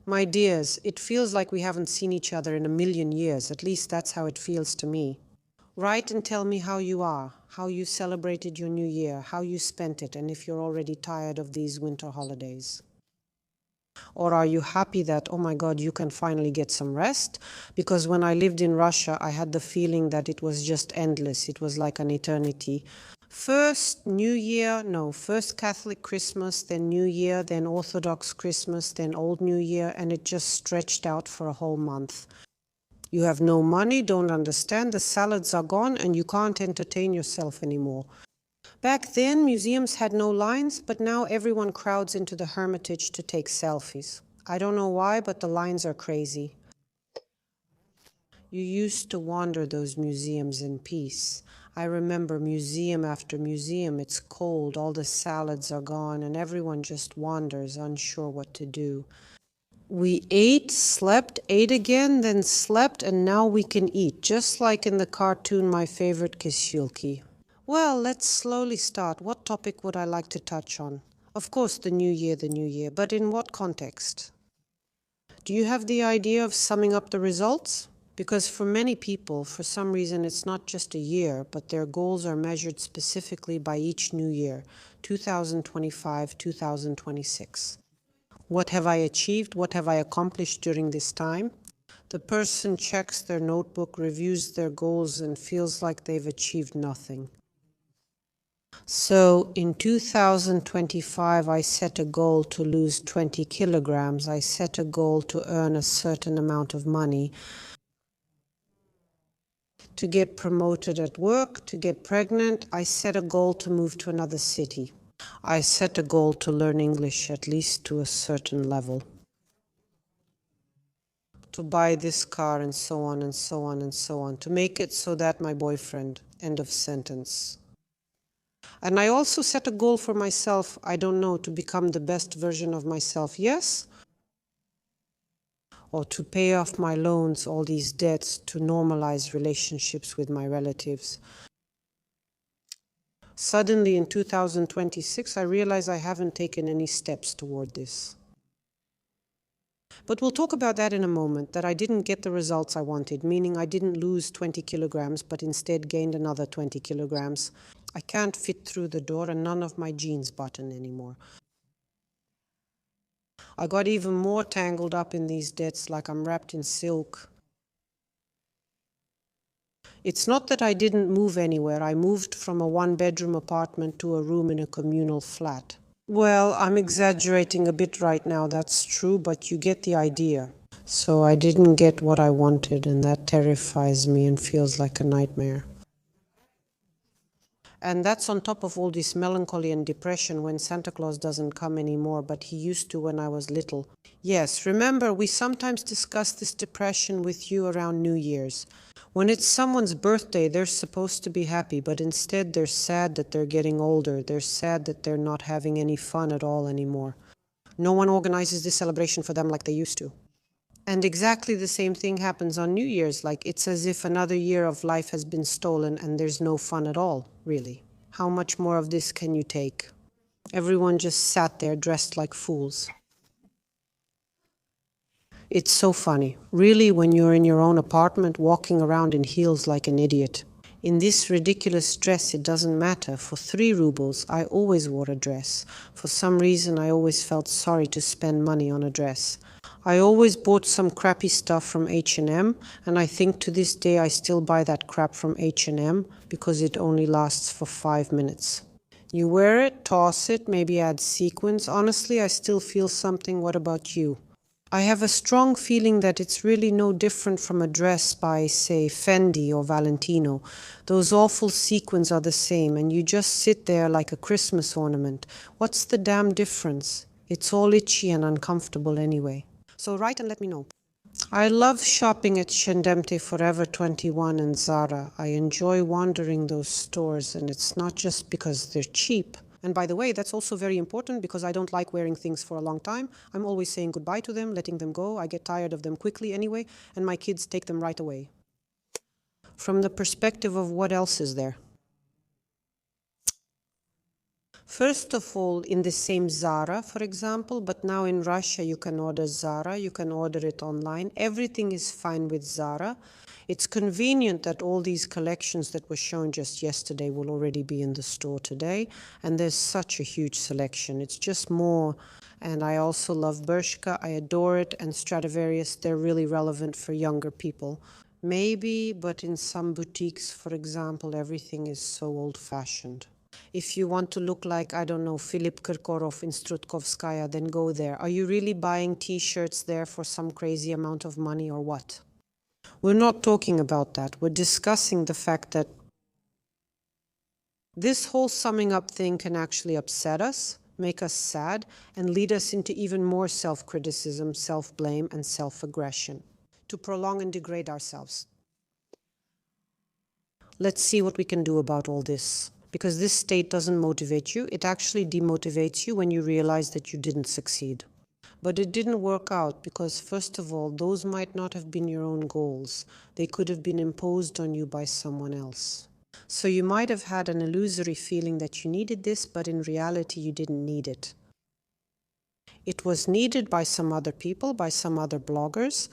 My dears, it feels like we haven't seen each other in a million years. At least that's how it feels to me. Write and tell me how you are, how you celebrated your new year, how you spent it, and if you're already tired of these winter holidays. Or are you happy that, oh my God, you can finally get some rest? Because when I lived in Russia, I had the feeling that it was just endless. It was like an eternity. First Catholic Christmas, then New Year, then Orthodox Christmas, then Old New Year, and it just stretched out for a whole month. You have no money, don't understand, the salads are gone, and you can't entertain yourself anymore. Back then, museums had no lines, but now everyone crowds into the Hermitage to take selfies. I don't know why, but the lines are crazy. You used to wander those museums in peace. I remember museum after museum, it's cold, all the salads are gone, and everyone just wanders, unsure what to do. We ate, slept, ate again, then slept, and now we can eat, just like in the cartoon My Favorite Kishulki. Well, let's slowly start. What topic would I like to touch on? Of course, the new year, but in what context? Do you have the idea of summing up the results? Because for many people, for some reason, it's not just a year, but their goals are measured specifically by each new year, 2025, 2026. What have I achieved? What have I accomplished during this time? The person checks their notebook, reviews their goals, and feels like they've achieved nothing. So in 2025, I set a goal to lose 20 kilograms. I set a goal to earn a certain amount of money, to get promoted at work, to get pregnant. I set a goal to move to another city. I set a goal to learn English at least to a certain level, to buy this car, and so on and so on and so on, to make it so that my boyfriend, end of sentence. And I also set a goal for myself, I don't know, to become the best version of myself, yes? Or to pay off my loans, all these debts, to normalize relationships with my relatives. Suddenly in 2026, I realize I haven't taken any steps toward this. But we'll talk about that in a moment, that I didn't get the results I wanted, meaning I didn't lose 20 kilograms, but instead gained another 20 kilograms. I can't fit through the door and none of my jeans button anymore. I got even more tangled up in these debts, like I'm wrapped in silk. It's not that I didn't move anywhere. I moved from a one-bedroom apartment to a room in a communal flat. Well, I'm exaggerating a bit right now, that's true, but you get the idea. So I didn't get what I wanted, and that terrifies me and feels like a nightmare. And that's on top of all this melancholy and depression when Santa Claus doesn't come anymore, but he used to when I was little. Yes, remember, we sometimes discuss this depression with you around New Year's. When it's someone's birthday, they're supposed to be happy, but instead they're sad that they're getting older. They're sad that they're not having any fun at all anymore. No one organizes this celebration for them like they used to. And exactly the same thing happens on New Year's, like it's as if another year of life has been stolen and there's no fun at all, really. How much more of this can you take? Everyone just sat there dressed like fools. It's so funny, really, when you're in your own apartment walking around in heels like an idiot. In this ridiculous dress, it doesn't matter. For 3 rubles, I always wore a dress. For some reason, I always felt sorry to spend money on a dress. I always bought some crappy stuff from H&M, and I think to this day I still buy that crap from H&M because it only lasts for 5 minutes. You wear it, toss it, maybe add sequins. Honestly, I still feel something. What about you? I have a strong feeling that it's really no different from a dress by, say, Fendi or Valentino. Those awful sequins are the same, and you just sit there like a Christmas ornament. What's the damn difference? It's all itchy and uncomfortable anyway. So write and let me know. I love shopping at Shendemte, Forever 21 and Zara. I enjoy wandering those stores, and it's not just because they're cheap. And by the way, that's also very important because I don't like wearing things for a long time. I'm always saying goodbye to them, letting them go. I get tired of them quickly anyway, and my kids take them right away. From the perspective of what else is there? First of all, in the same Zara, for example, but now in Russia you can order Zara, you can order it online. Everything is fine with Zara. It's convenient that all these collections that were shown just yesterday will already be in the store today, and there's such a huge selection. It's just more. And I also love Bershka, I adore it, and Stradivarius, they're really relevant for younger people. Maybe, but in some boutiques, for example, everything is so old-fashioned. If you want to look like, I don't know, Philip Kirkorov in Strutkovskaya, then go there. Are you really buying t-shirts there for some crazy amount of money or what? We're not talking about that. We're discussing the fact that this whole summing up thing can actually upset us, make us sad, and lead us into even more self-criticism, self-blame, and self-aggression, to prolong and degrade ourselves. Let's see what we can do about all this. Because this state doesn't motivate you, it actually demotivates you when you realize that you didn't succeed. But it didn't work out because, first of all, those might not have been your own goals. They could have been imposed on you by someone else. So you might have had an illusory feeling that you needed this, but in reality you didn't need it. It was needed by some other people, by some other bloggers.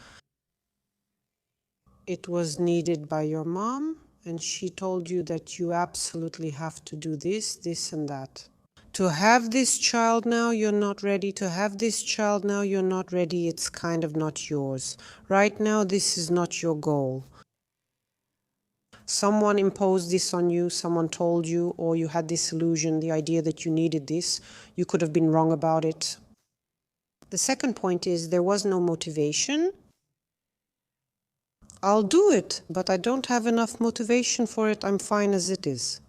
It was needed by your mom, and she told you that you absolutely have to do this, this, and that. To have this child now, you're not ready. To have this child now, you're not ready. It's kind of not yours. Right now, this is not your goal. Someone imposed this on you, someone told you, or you had this illusion, the idea that you needed this. You could have been wrong about it. The second point is there was no motivation. I'll do it, but I don't have enough motivation for it. I'm fine as it is.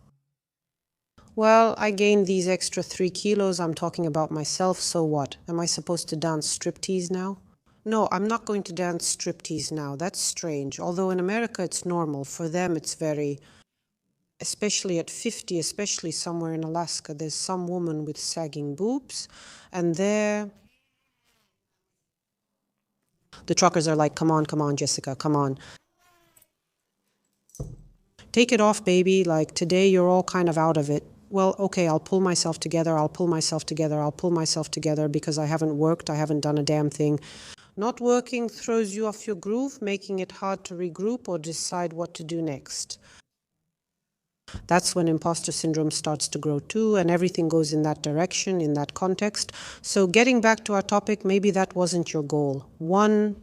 Well, I gained these extra 3 kilos. I'm talking about myself, so what? Am I supposed to dance striptease now? No, I'm not going to dance striptease now. That's strange. Although in America it's normal. For them it's very, especially at 50, especially somewhere in Alaska, there's some woman with sagging boobs, and there the truckers are like, come on, Jessica, come on. Take it off, baby. Like, today you're all kind of out of it. Well, okay, I'll pull myself together, because I haven't worked, I haven't done a damn thing. Not working throws you off your groove, making it hard to regroup or decide what to do next. That's when imposter syndrome starts to grow too, and everything goes in that direction, in that context. So getting back to our topic, maybe that wasn't your goal. One,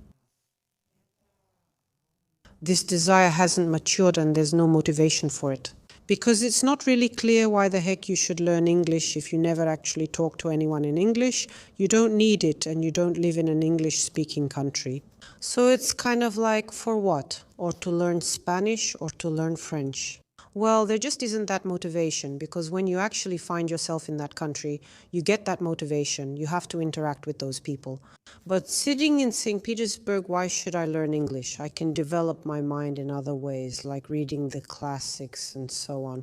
this desire hasn't matured and there's no motivation for it. Because it's not really clear why the heck you should learn English if you never actually talk to anyone in English. You don't need it and you don't live in an English-speaking country. So it's kind of like, for what? Or to learn Spanish or to learn French? Well, there just isn't that motivation, because when you actually find yourself in that country, you get that motivation. You have to interact with those people. But sitting in St. Petersburg, why should I learn English? I can develop my mind in other ways, like reading the classics and so on.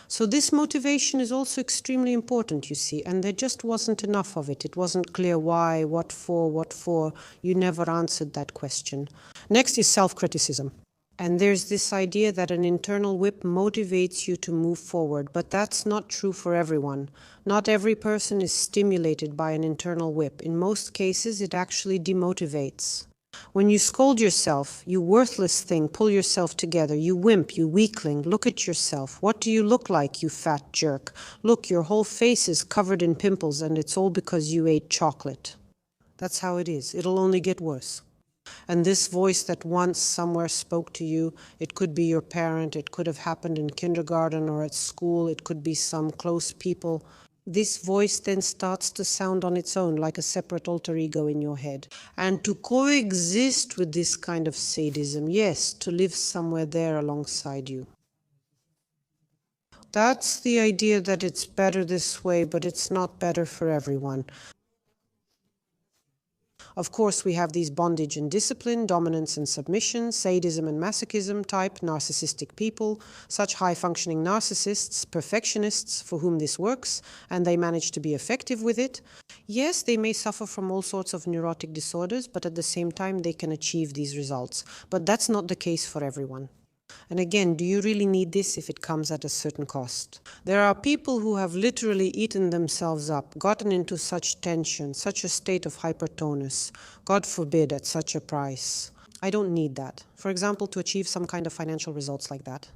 So this motivation is also extremely important, you see, and there just wasn't enough of it. It wasn't clear why, what for. You never answered that question. Next is self-criticism. And there's this idea that an internal whip motivates you to move forward, but that's not true for everyone. Not every person is stimulated by an internal whip. In most cases, it actually demotivates. When you scold yourself, you worthless thing, pull yourself together, you wimp, you weakling, look at yourself. What do you look like, you fat jerk? Look, your whole face is covered in pimples and it's all because you ate chocolate. That's how it is. It'll only get worse. And this voice that once somewhere spoke to you, it could be your parent, it could have happened in kindergarten or at school, it could be some close people. This voice then starts to sound on its own, like a separate alter ego in your head. And to coexist with this kind of sadism, yes, to live somewhere there alongside you. That's the idea that it's better this way, but it's not better for everyone. Of course, we have these bondage and discipline, dominance and submission, sadism and masochism type narcissistic people, such high-functioning narcissists, perfectionists for whom this works, and they manage to be effective with it. Yes, they may suffer from all sorts of neurotic disorders, but at the same time they can achieve these results. But that's not the case for everyone. And again, do you really need this if it comes at a certain cost? There are people who have literally eaten themselves up, gotten into such tension, such a state of hypertonus, God forbid, at such a price. I don't need that. For example, to achieve some kind of financial results like that.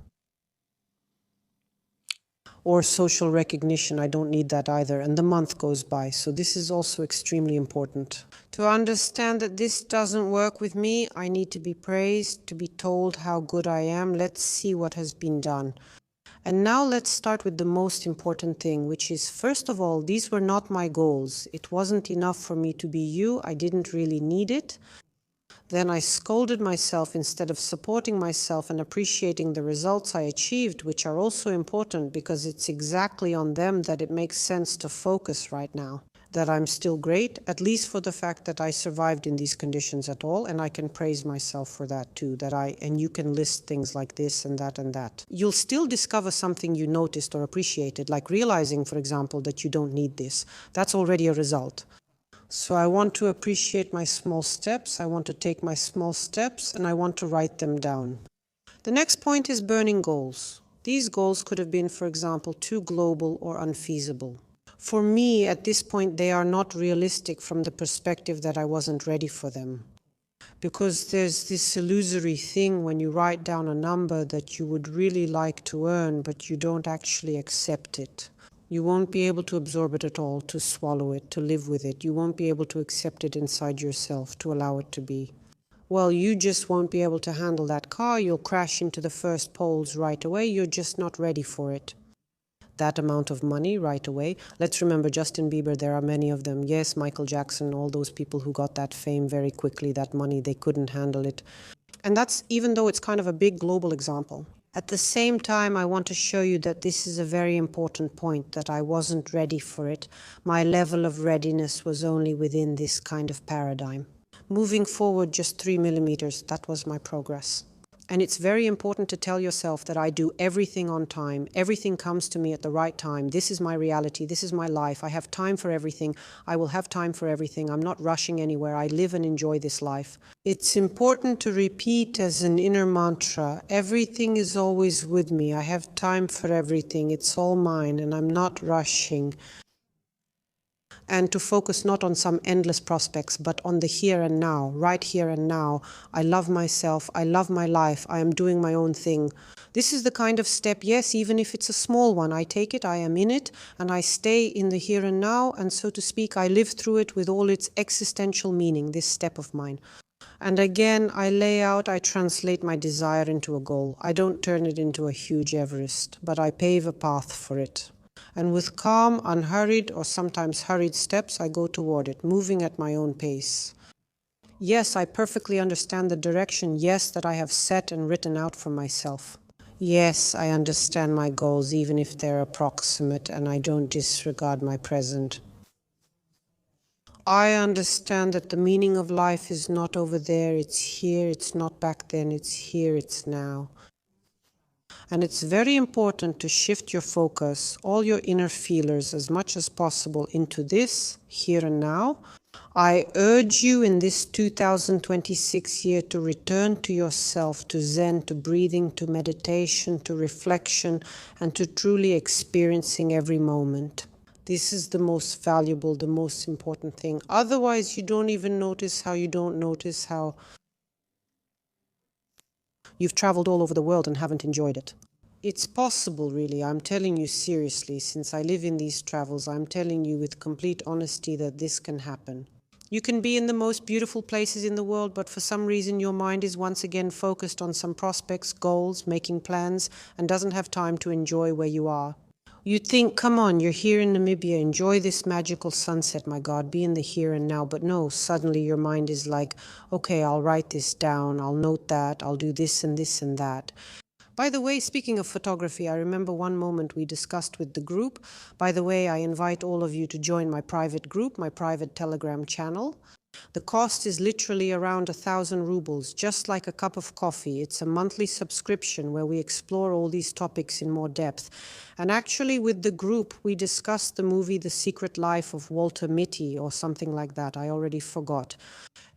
Or social recognition, I don't need that either. And the month goes by. So this is also extremely important. To understand that this doesn't work with me, I need to be praised, to be told how good I am. Let's see what has been done. And now let's start with the most important thing, which is, first of all, these were not my goals. It wasn't enough for me to be you. I didn't really need it. Then I scolded myself instead of supporting myself and appreciating the results I achieved, which are also important because it's exactly on them that it makes sense to focus right now. That I'm still great, at least for the fact that I survived in these conditions at all, and I can praise myself for that too, and you can list things like this and that and that. You'll still discover something you noticed or appreciated, like realizing, for example, that you don't need this. That's already a result. So I want to appreciate my small steps, I want to take my small steps, and I want to write them down. The next point is burning goals. These goals could have been, for example, too global or unfeasible. For me, at this point, they are not realistic from the perspective that I wasn't ready for them. Because there's this illusory thing when you write down a number that you would really like to earn, but you don't actually accept it. You won't be able to absorb it at all, to swallow it, to live with it. You won't be able to accept it inside yourself, to allow it to be. Well, you just won't be able to handle that car. You'll crash into the first poles right away. You're just not ready for it. That amount of money right away. Let's remember Justin Bieber, there are many of them. Yes, Michael Jackson, all those people who got that fame very quickly, that money, they couldn't handle it. And that's even though it's kind of a big global example. At the same time, I want to show you that this is a very important point, that I wasn't ready for it. My level of readiness was only within this kind of paradigm. Moving forward just 3 millimeters, that was my progress. And it's very important to tell yourself that I do everything on time. Everything comes to me at the right time. This is my reality. This is my life. I have time for everything. I will have time for everything. I'm not rushing anywhere. I live and enjoy this life. It's important to repeat as an inner mantra, everything is always with me. I have time for everything. It's all mine and I'm not rushing. And to focus not on some endless prospects, but on the here and now, right here and now. I love myself, I love my life, I am doing my own thing. This is the kind of step, yes, even if it's a small one, I take it, I am in it, and I stay in the here and now, and so to speak, I live through it with all its existential meaning, this step of mine. And again, I lay out, I translate my desire into a goal. I don't turn it into a huge Everest, but I pave a path for it. And with calm, unhurried, or sometimes hurried steps, I go toward it, moving at my own pace. Yes, I perfectly understand the direction, yes, that I have set and written out for myself. Yes, I understand my goals, even if they're approximate, and I don't disregard my present. I understand that the meaning of life is not over there, it's here, it's not back then, it's here, it's now. And it's very important to shift your focus, all your inner feelers, as much as possible into this, here and now. I urge you in this 2026 year to return to yourself, to Zen, to breathing, to meditation, to reflection, and to truly experiencing every moment. This is the most valuable, the most important thing. Otherwise, you don't even notice how you don't notice how you've traveled all over the world and haven't enjoyed it. It's possible, really. I'm telling you seriously, since I live in these travels, I'm telling you with complete honesty that this can happen. You can be in the most beautiful places in the world, but for some reason your mind is once again focused on some prospects, goals, making plans, and doesn't have time to enjoy where you are. You think, come on, you're here in Namibia, enjoy this magical sunset, my God, be in the here and now. But no, suddenly your mind is like, okay, I'll write this down, I'll note that, I'll do this and this and that. By the way, speaking of photography, I remember one moment we discussed with the group. By the way, I invite all of you to join my private group, my private Telegram channel. The cost is literally around 1,000 rubles, just like a cup of coffee. It's a monthly subscription where we explore all these topics in more depth. And actually, with the group, we discussed the movie The Secret Life of Walter Mitty or something like that. I already forgot.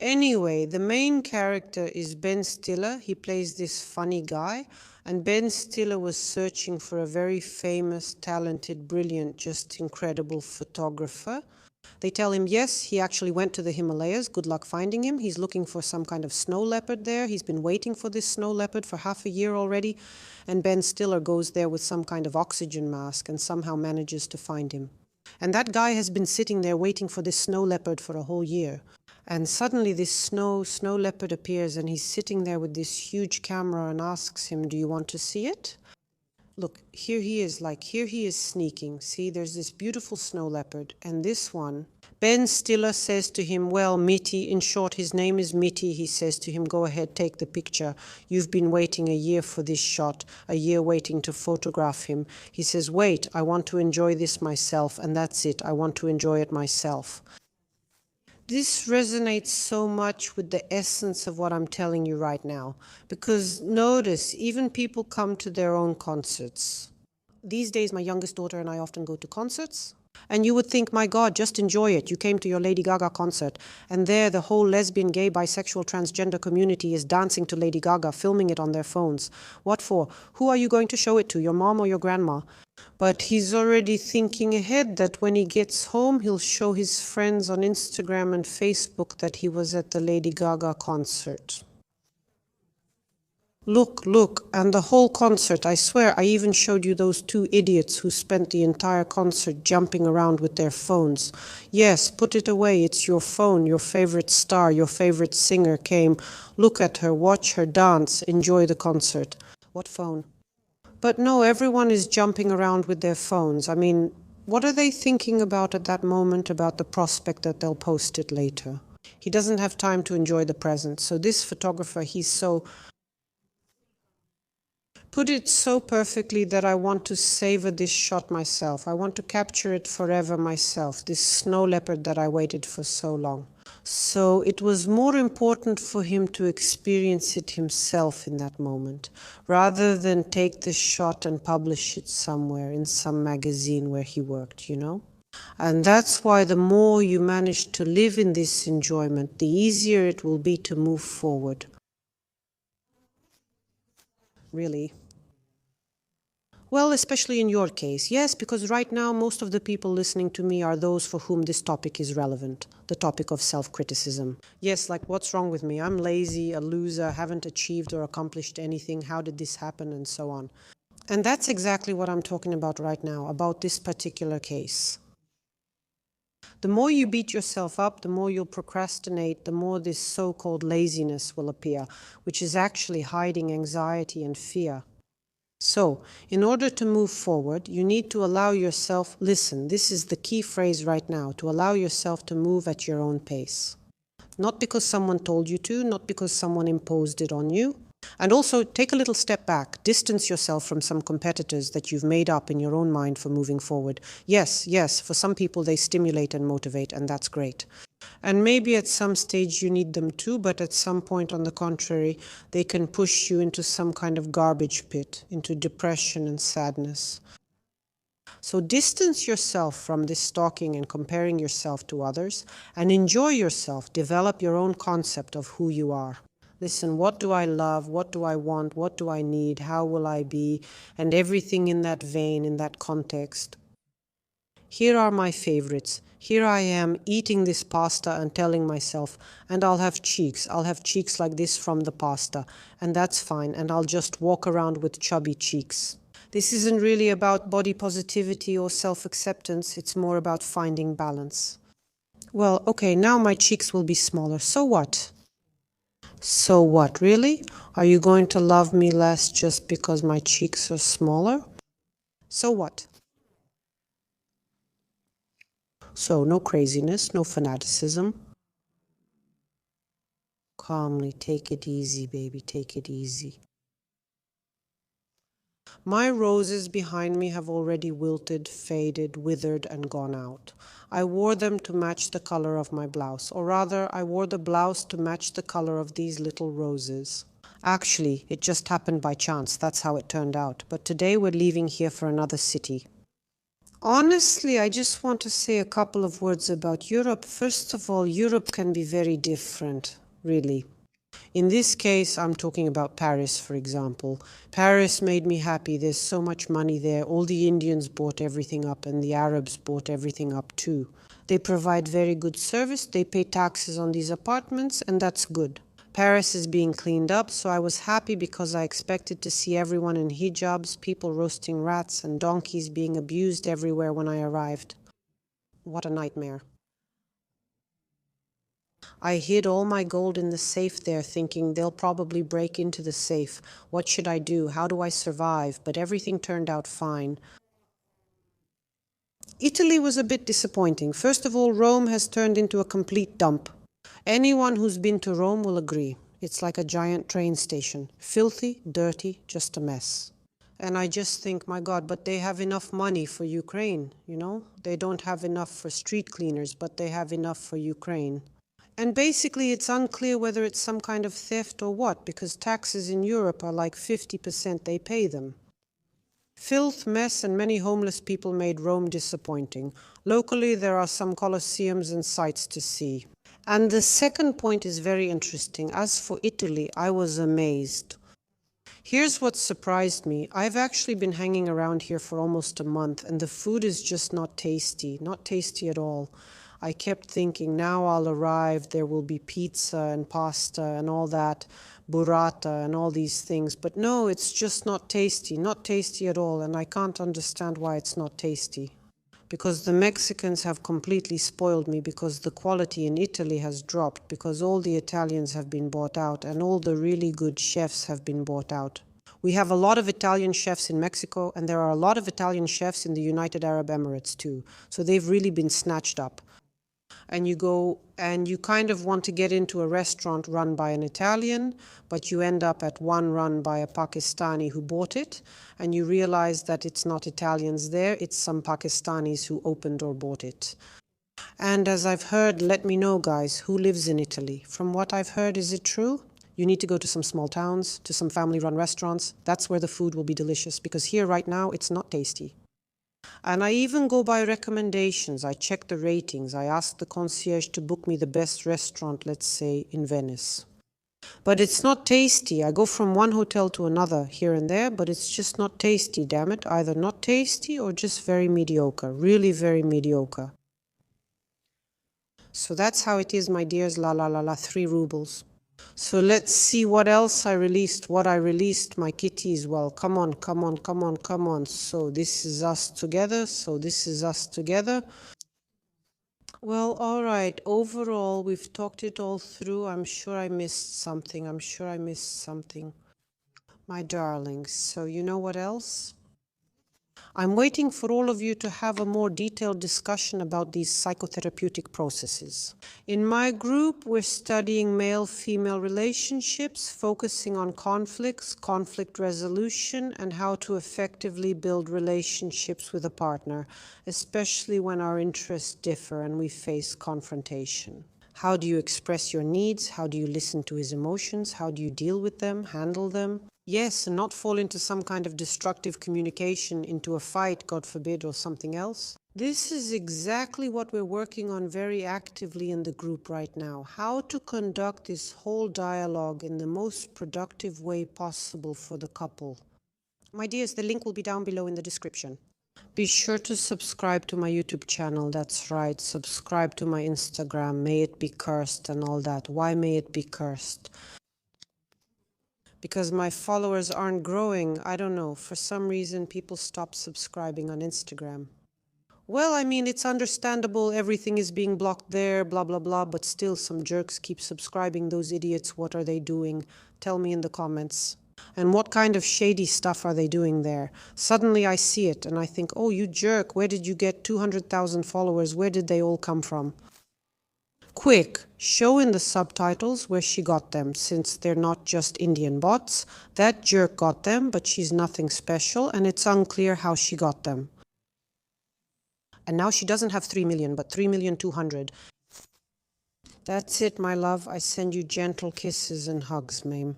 Anyway, the main character is Ben Stiller. He plays this funny guy. And Ben Stiller was searching for a very famous, talented, brilliant, just incredible photographer. They tell him, yes, he actually went to the Himalayas. Good luck finding him. He's looking for some kind of snow leopard there. He's been waiting for this snow leopard for half a year already. And Ben Stiller goes there with some kind of oxygen mask and somehow manages to find him. And that guy has been sitting there waiting for this snow leopard for a whole year. And suddenly this snow leopard appears and he's sitting there with this huge camera and asks him, do you want to see it? Look, here he is sneaking. See, there's this beautiful snow leopard. And this one, Ben Stiller says to him, well, Mitty, in short, his name is Mitty. He says to him, go ahead, take the picture. You've been waiting a year for this shot, a year waiting to photograph him. He says, wait, I want to enjoy this myself. And that's it. I want to enjoy it myself. This resonates so much with the essence of what I'm telling you right now. Because notice, even people come to their own concerts. These days, my youngest daughter and I often go to concerts. And you would think, my God, just enjoy it. You came to your Lady Gaga concert. And there, the whole lesbian, gay, bisexual, transgender community is dancing to Lady Gaga, filming it on their phones. What for? Who are you going to show it to, your mom or your grandma? But he's already thinking ahead that when he gets home, he'll show his friends on Instagram and Facebook that he was at the Lady Gaga concert. Look, and the whole concert, I swear, I even showed you those two idiots who spent the entire concert jumping around with their phones. Yes, put it away, it's your phone, your favorite star, your favorite singer came. Look at her, watch her dance, enjoy the concert. What phone? But no, everyone is jumping around with their phones. I mean, what are they thinking about at that moment about the prospect that they'll post it later? He doesn't have time to enjoy the present. So this photographer, put it so perfectly that I want to savor this shot myself. I want to capture it forever myself, this snow leopard that I waited for so long. So it was more important for him to experience it himself in that moment, rather than take the shot and publish it somewhere in some magazine where he worked, you know? And that's why the more you manage to live in this enjoyment, the easier it will be to move forward. Really. Well, especially in your case, yes, because right now most of the people listening to me are those for whom this topic is relevant, the topic of self-criticism. Yes, like what's wrong with me? I'm lazy, a loser, haven't achieved or accomplished anything, how did this happen, and so on. And that's exactly what I'm talking about right now, about this particular case. The more you beat yourself up, the more you'll procrastinate, the more this so-called laziness will appear, which is actually hiding anxiety and fear. So, in order to move forward, you need to allow yourself, listen, this is the key phrase right now, to allow yourself to move at your own pace. Not because someone told you to, not because someone imposed it on you. And also, take a little step back, distance yourself from some competitors that you've made up in your own mind for moving forward. Yes, for some people they stimulate and motivate, and that's great. And maybe at some stage you need them too, but at some point, on the contrary, they can push you into some kind of garbage pit, into depression and sadness. So distance yourself from this stalking and comparing yourself to others, and enjoy yourself, develop your own concept of who you are. Listen, what do I love? What do I want? What do I need? How will I be? And everything in that vein, in that context. Here are my favorites. Here I am eating this pasta and telling myself, and I'll have cheeks like this from the pasta, and that's fine, and I'll just walk around with chubby cheeks. This isn't really about body positivity or self-acceptance, it's more about finding balance. Well, okay, now my cheeks will be smaller, so what? So what, really? Are you going to love me less just because my cheeks are smaller? So what? So no craziness, no fanaticism. Calmly, take it easy, baby, take it easy. My roses behind me have already wilted, faded, withered, and gone out. I wore them to match the color of my blouse, or rather, I wore the blouse to match the color of these little roses. Actually, it just happened by chance, that's how it turned out. But today we're leaving here for another city. Honestly, I just want to say a couple of words about Europe. First of all, Europe can be very different, really. In this case, I'm talking about Paris, for example. Paris made me happy. There's so much money there. All the Indians bought everything up, and the Arabs bought everything up too. They provide very good service. They pay taxes on these apartments, and that's good. Paris is being cleaned up, so I was happy because I expected to see everyone in hijabs, people roasting rats, and donkeys being abused everywhere when I arrived. What a nightmare. I hid all my gold in the safe there, thinking they'll probably break into the safe. What should I do? How do I survive? But everything turned out fine. Italy was a bit disappointing. First of all, Rome has turned into a complete dump. Anyone who's been to Rome will agree. It's like a giant train station. Filthy, dirty, just a mess. And I just think, my God, but they have enough money for Ukraine, you know? They don't have enough for street cleaners, but they have enough for Ukraine. And basically, it's unclear whether it's some kind of theft or what, because taxes in Europe are like 50% they pay them. Filth, mess, and many homeless people made Rome disappointing. Locally, there are some colosseums and sights to see. And the second point is very interesting. As for Italy, I was amazed. Here's what surprised me. I've actually been hanging around here for almost a month, and the food is just not tasty at all. I kept thinking, now I'll arrive, there will be pizza and pasta and all that, burrata and all these things. But no, it's just not tasty at all, and I can't understand why it's not tasty. Because the Mexicans have completely spoiled me, because the quality in Italy has dropped, because all the Italians have been bought out and all the really good chefs have been bought out. We have a lot of Italian chefs in Mexico, and there are a lot of Italian chefs in the United Arab Emirates too. So they've really been snatched up. And you go and you kind of want to get into a restaurant run by an Italian, but you end up at one run by a Pakistani who bought it, and you realize that it's not Italians there, it's some Pakistanis who opened or bought it. And as I've heard, let me know, guys, who lives in Italy? From what I've heard, is it true? You need to go to some small towns, to some family-run restaurants. That's where the food will be delicious, because here right now it's not tasty. And I even go by recommendations. I check the ratings. I ask the concierge to book me the best restaurant, let's say, in Venice. But it's not tasty. I go from one hotel to another here and there, but it's just not tasty, damn it. Either not tasty or just very mediocre. Really very mediocre. So that's how it is, my dears. La la la la, 3 rubles. So let's see what else I released. What I released, my kitties. Well, come on. So this is us together. Well, all right. Overall, we've talked it all through. I'm sure I missed something. My darlings. So you know what else? I'm waiting for all of you to have a more detailed discussion about these psychotherapeutic processes. In my group, we're studying male-female relationships, focusing on conflicts, conflict resolution, and how to effectively build relationships with a partner, especially when our interests differ and we face confrontation. How do you express your needs? How do you listen to his emotions? How do you deal with them, handle them? Yes, and not fall into some kind of destructive communication, into a fight, God forbid, or something else. This is exactly what we're working on very actively in the group right now. How to conduct this whole dialogue in the most productive way possible for the couple. My dears, the link will be down below in the description. Be sure to subscribe to my YouTube channel, that's right. Subscribe to my Instagram, may it be cursed and all that. Why may it be cursed? Because my followers aren't growing. I don't know. For some reason, people stopped subscribing on Instagram. Well, I mean, it's understandable. Everything is being blocked there, blah, blah, blah. But still, some jerks keep subscribing. Those idiots, what are they doing? Tell me in the comments. And what kind of shady stuff are they doing there? Suddenly I see it and I think, oh, you jerk. Where did you get 200,000 followers? Where did they all come from? Quick, show in the subtitles where she got them, since they're not just Indian bots. That jerk got them, but she's nothing special, and it's unclear how she got them. And now she doesn't have 3 million, but 3,200,000. That's it, my love. I send you gentle kisses and hugs, ma'am.